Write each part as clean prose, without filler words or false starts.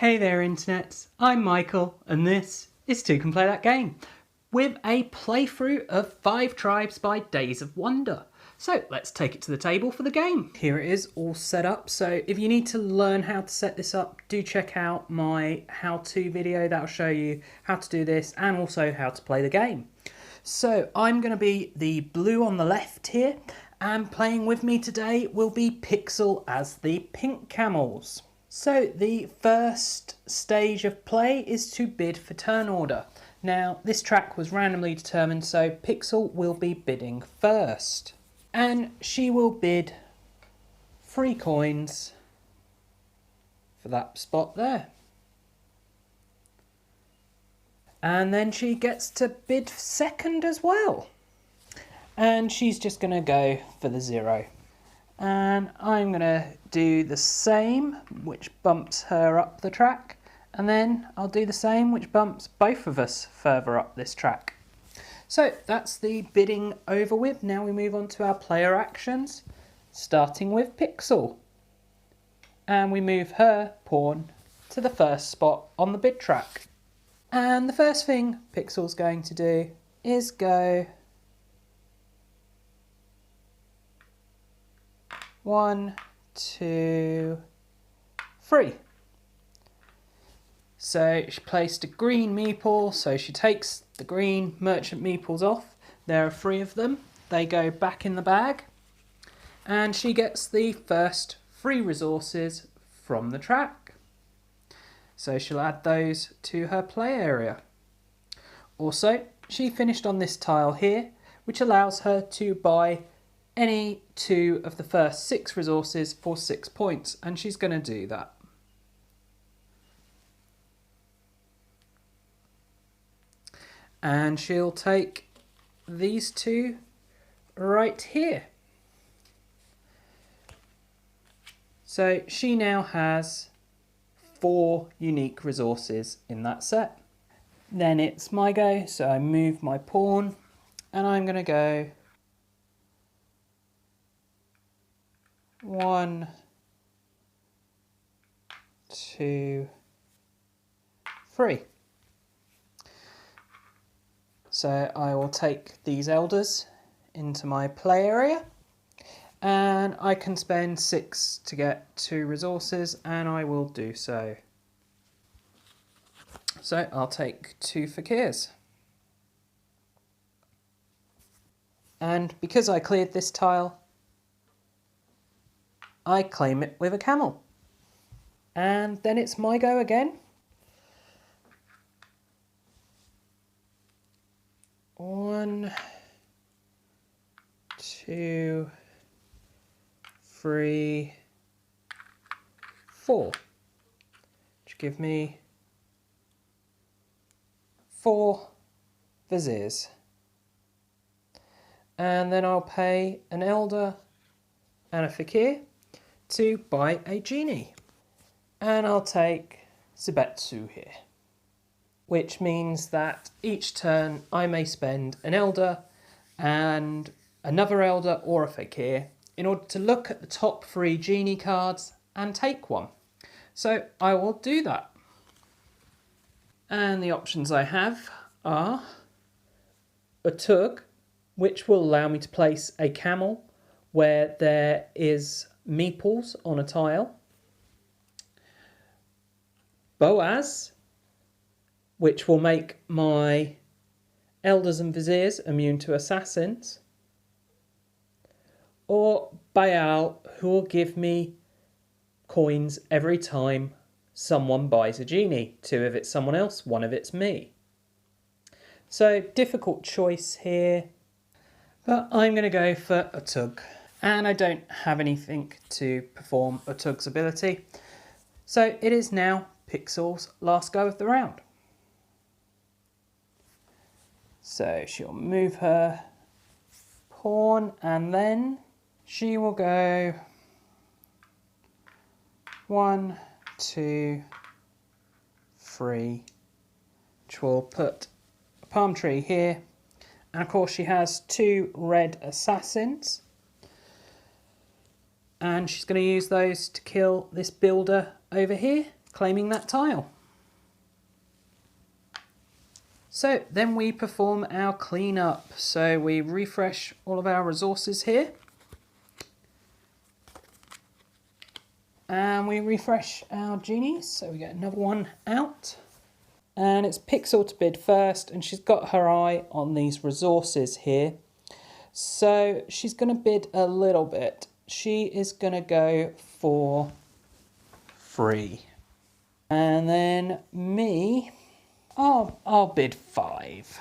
Hey there internets, I'm Michael and this is Toucan Play That Game with a playthrough of 5 Tribes by Days of Wonder. So let's take it to the table for the game. Here it is all set up, so if you need to learn how to set this up, do check out my how-to video. That'll show you how to do this and also how to play the game. So I'm going to be the blue on the left here, and playing with me today will be Pixel as the pink camels. So the first stage of play is to bid for turn order. Now this track was randomly determined, so Pixel will be bidding first. And she will bid 3 coins for that spot there. And then she gets to bid second as well. And she's just going to go for the 0. And I'm going to do the same, which bumps her up the track, and then I'll do the same, which bumps both of us further up this track. So that's the bidding over with. Now we move on to our player actions, starting with Pixel. And we move her pawn to the first spot on the bid track. And the first thing Pixel's going to do is go 1, 2, 3. So she placed a green meeple, so she takes the green merchant meeples off. There are 3 of them. They go back in the bag. And she gets the first 3 resources from the track. So she'll add those to her play area. Also, she finished on this tile here, which allows her to buy any 2 of the first 6 resources for 6 points, and she's going to do that. And she'll take these 2 right here. So she now has 4 unique resources in that set. Then it's my go, so I move my pawn and I'm going to go 1, 2, 3. So I will take these elders into my play area, and I can spend 6 to get 2 resources, and I will do so. So I'll take 2 fakirs. And because I cleared this tile, I claim it with a camel. And then it's my go again. 1, 2, 3, 4. Which give me 4 viziers. And then I'll pay an elder and a fakir to buy a genie. And I'll take Zibetsu here, which means that each turn I may spend an elder and another elder or a fakir in order to look at the top 3 genie cards and take one. So I will do that. And the options I have are a tug, which will allow me to place a camel where there is meeples on a tile. Boaz, which will make my elders and viziers immune to assassins. Or Baal, who will give me coins every time someone buys a genie. 2 if it's someone else, 1 if it's me. So difficult choice here, but I'm going to go for a tug. And I don't have anything to perform a tug's ability. So it is now Pixel's last go of the round. So she'll move her pawn and then she will go 1, 2, 3, which will put a palm tree here. And of course she has 2 red assassins. And she's going to use those to kill this builder over here claiming that tile. So then we perform our cleanup. So we refresh all of our resources here. And we refresh our genies, so we get another one out. And it's Pixel to bid first, and she's got her eye on these resources here. So she's going to bid a little bit. She is going to go for 3. And then me, I'll bid 5.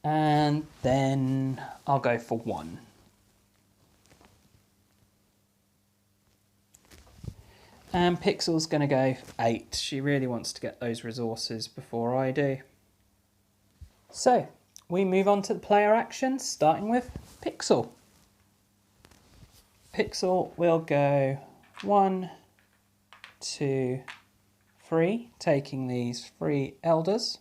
And then I'll go for 1. And Pixel's going to go 8. She really wants to get those resources before I do. So, we move on to the player actions, starting with Pixel. Pixel will go 1, 2, 3, taking these 3 elders.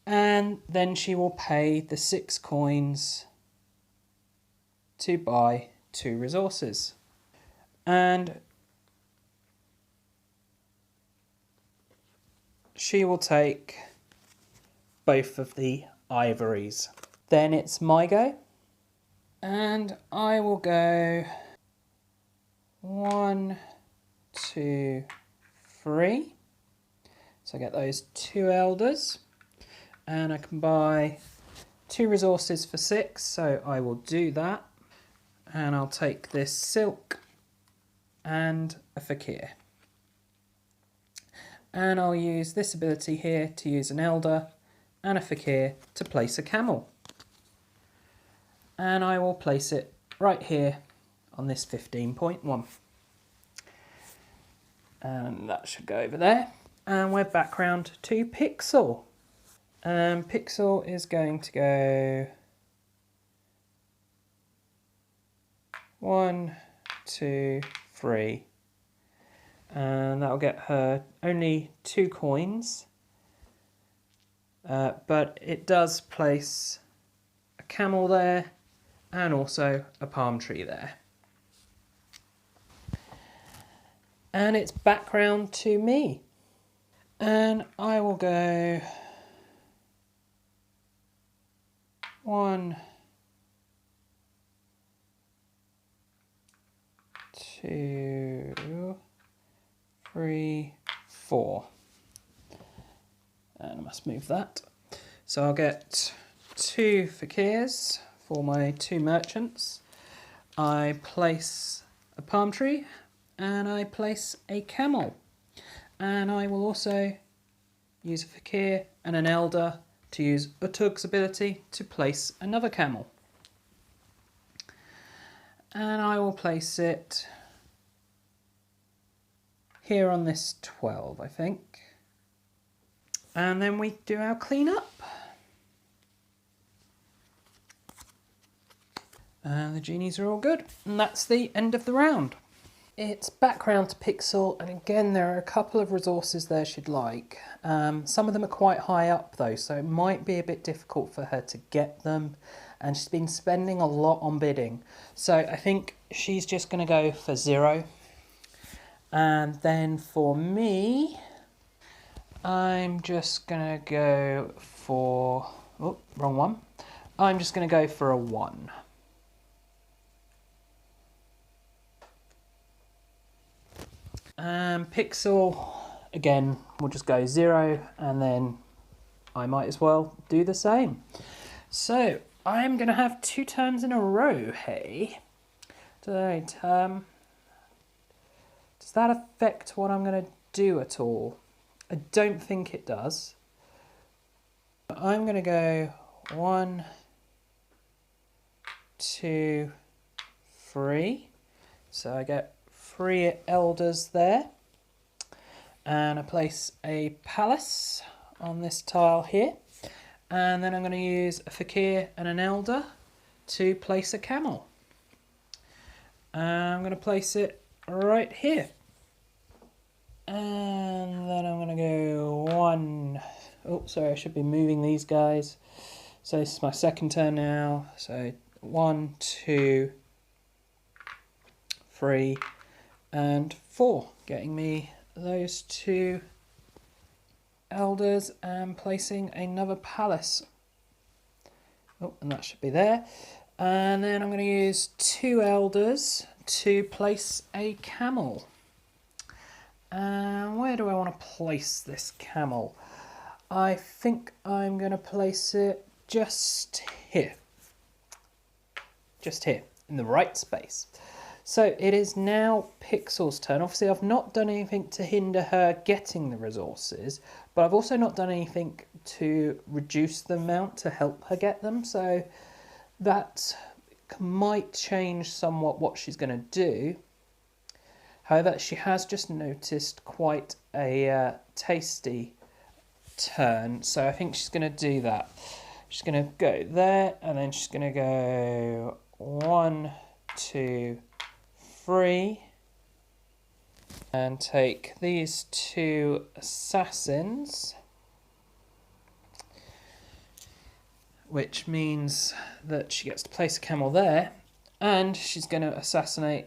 And then she will pay the 6 coins to buy 2 resources. And she will take both of the ivories. Then it's my go. And I will go 1, 2, 3. So I get those 2 elders. And I can buy 2 resources for 6, so I will do that. And I'll take this silk and a fakir. And I'll use this ability here to use an elder and a fakir to place a camel. And I will place it right here on this 15.1. And that should go over there. And we're back round to Pixel. Pixel is going to go 1, 2, 3, and that'll get her only 2 coins, but it does place a camel there and also a palm tree there. And it's back round to me, and I will go 1, 2, 3, 4. And I must move that. So I'll get 2 fakirs for my 2 merchants. I place a palm tree and I place a camel. And I will also use a fakir and an elder to use Utug's ability to place another camel. And I will place it here on this 12, I think. And then we do our cleanup. And the genies are all good. And that's the end of the round. It's back round to Pixel, and again there are a couple of resources there she'd like. Some of them are quite high up though, so it might be a bit difficult for her to get them. And she's been spending a lot on bidding. So I think she's just going to go for 0. And then for me, I'm just going to go for... Oh, wrong one. I'm just going to go for a 1. Pixel, again, we'll just go 0, and then I might as well do the same. So I'm going to have 2 turns in a row, hey? Does that affect what I'm going to do at all? I don't think it does. I'm going to go 1, 2, 3. So I get 3 elders there. And I place a palace on this tile here. And then I'm going to use a fakir and an elder to place a camel. I'm going to place it right here. And then I'm going to go 1. Oh, sorry, I should be moving these guys. So this is my second turn now. So 1, 2, 3 and 4, getting me those 2 elders and placing another palace. Oh, and that should be there. And then I'm going to use 2 elders to place a camel. And where do I want to place this camel? I think I'm going to place it just here. Just here, in the right space. So it is now Pixel's turn. Obviously I've not done anything to hinder her getting the resources, but I've also not done anything to reduce the amount to help her get them. So that might change somewhat what she's going to do. However, she has just noticed quite a tasty turn, so I think she's going to do that. She's going to go there, and then she's going to go 1, 2, 3, and take these 2 assassins, which means that she gets to place a camel there, and she's going to assassinate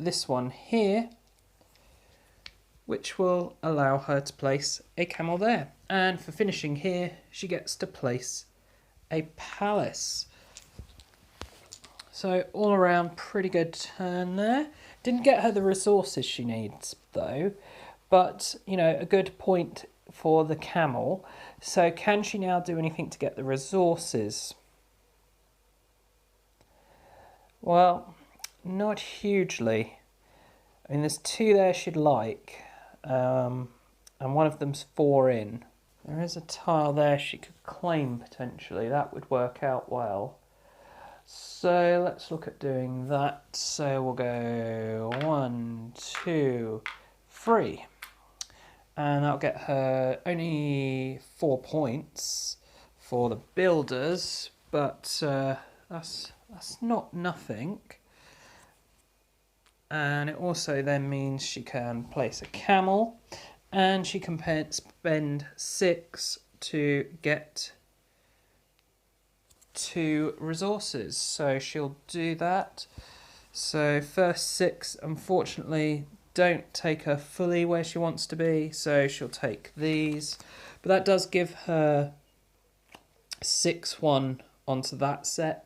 this one here, which will allow her to place a camel there. And for finishing here, she gets to place a palace. So all around, pretty good turn there. Didn't get her the resources she needs though, but you know, a good point for the camel. So can she now do anything to get the resources? Well, not hugely. I mean, there's 2 there she'd like, and one of them's 4 in. There is a tile there she could claim potentially. That would work out well. So let's look at doing that. So we'll go 1, 2, 3. And that'll get her only 4 points for the builders, but that's not nothing. And it also then means she can place a camel, and she can spend 6 to get 2 resources. So she'll do that. So first 6, unfortunately, don't take her fully where she wants to be, so she'll take these. But that does give her 6-1 onto that set.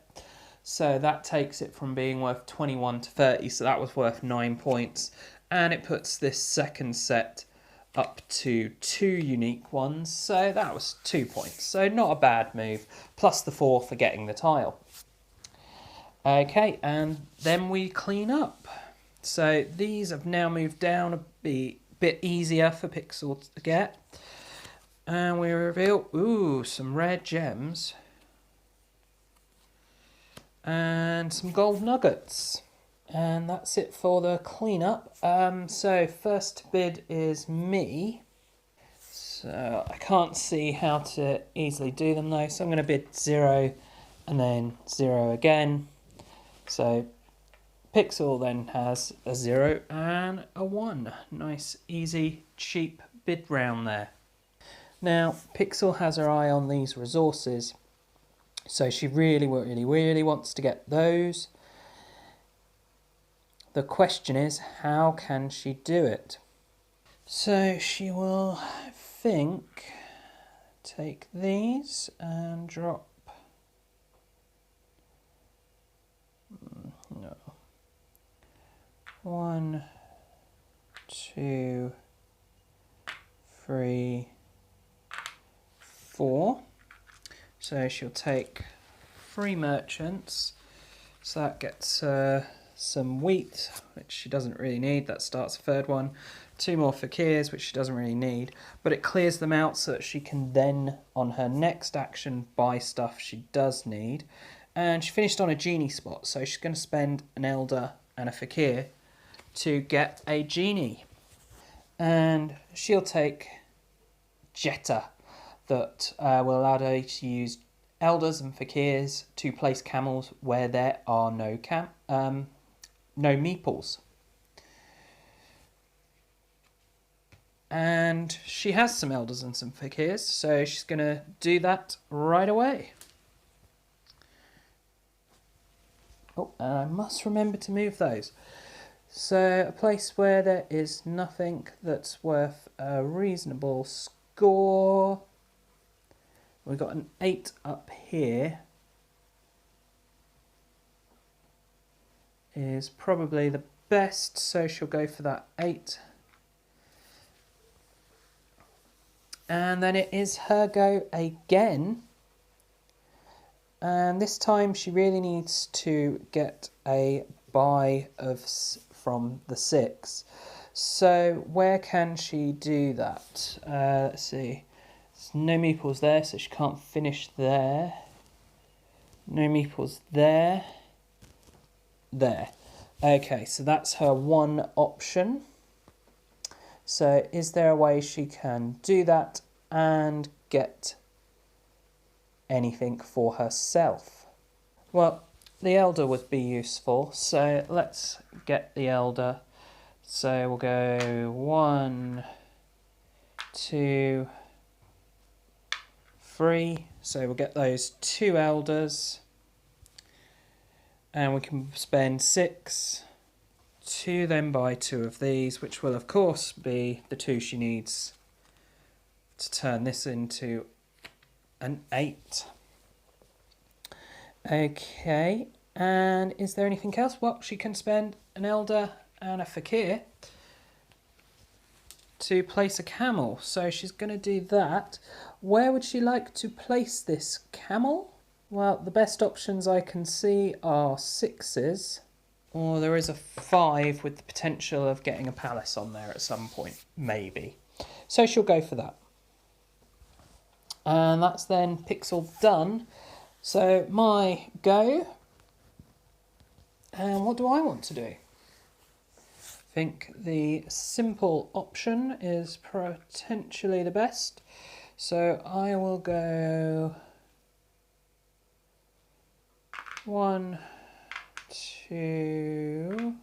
So that takes it from being worth 21 to 30, so that was worth 9 points. And it puts this second set up to 2 unique ones, so that was 2 points. So not a bad move, plus the 4 for getting the tile. Okay, and then we clean up. So these have now moved down a bit easier for Pixel to get. And we reveal, ooh, some rare gems. And some gold nuggets. And that's it for the cleanup. So first bid is me. So I can't see how to easily do them though. So I'm going to bid 0 and then 0 again. So Pixel then has a 0 and a 1. Nice, easy, cheap bid round there. Now Pixel has her eye on these resources. So she really wants to get those. The question is, how can she do it? So she will, I think, take these and drop... No. 1, 2, 3, 4. So she'll take 3 merchants, so that gets some wheat, which she doesn't really need, that starts the 3rd one. 2 more fakirs, which she doesn't really need, but it clears them out so that she can then, on her next action, buy stuff she does need. And she finished on a genie spot, so she's going to spend an elder and a fakir to get a genie. And she'll take Jetta, that will allow her to use elders and fakirs to place camels where there are no meeples. And she has some elders and some fakirs, so she's going to do that right away. Oh, and I must remember to move those. So a place where there is nothing that's worth a reasonable score. We've got an 8 up here. Is probably the best, so she'll go for that 8. And then it is her go again. And this time she really needs to get a buy from the 6. So where can she do that? Let's see. There's no meeples there, so she can't finish there. No meeples there. There. Okay, so that's her one option. So is there a way she can do that and get anything for herself? Well, the elder would be useful, so let's get the elder. So we'll go 1, 2, 3. So we'll get those 2 elders. And we can spend 6 to then buy 2 of these, which will of course be the 2 she needs to turn this into an 8. Okay, and is there anything else? Well, she can spend an elder and a fakir to place a camel. So she's going to do that. Where would she like to place this camel? Well, the best options I can see are 6s. Or there is a 5 with the potential of getting a palace on there at some point, maybe. So she'll go for that. And that's then pixel done. So my go. And what do I want to do? I think the simple option is potentially the best. So I will go 1, 2,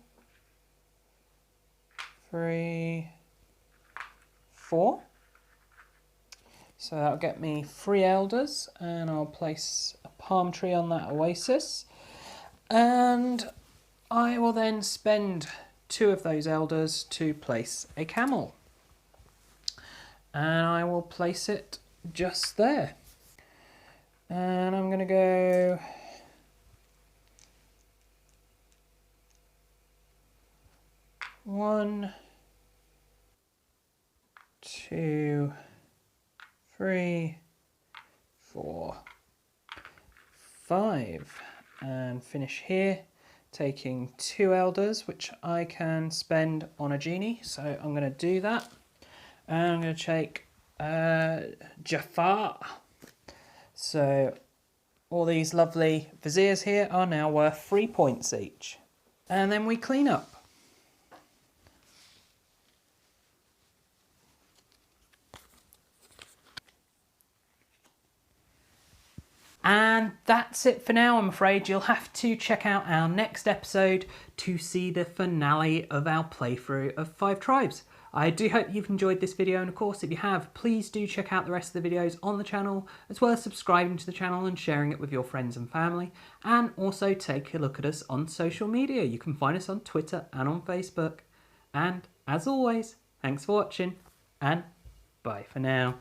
3, 4. So that'll get me 3 elders, and I'll place a palm tree on that oasis. And I will then spend 2 of those elders to place a camel. And I will place it just there. And I'm going to go 1, 2, 3, 4, 5, and finish here, taking 2 elders, which I can spend on a genie. So I'm going to do that, and I'm going to take Jafar. So all these lovely viziers here are now worth 3 points each, and then we clean up. And that's it for now, I'm afraid. You'll have to check out our next episode to see the finale of our playthrough of 5 Tribes. I do hope you've enjoyed this video, and of course if you have, please do check out the rest of the videos on the channel, as well as subscribing to the channel and sharing it with your friends and family. And also take a look at us on social media. You can find us on Twitter and on Facebook. And as always, thanks for watching, and bye for now.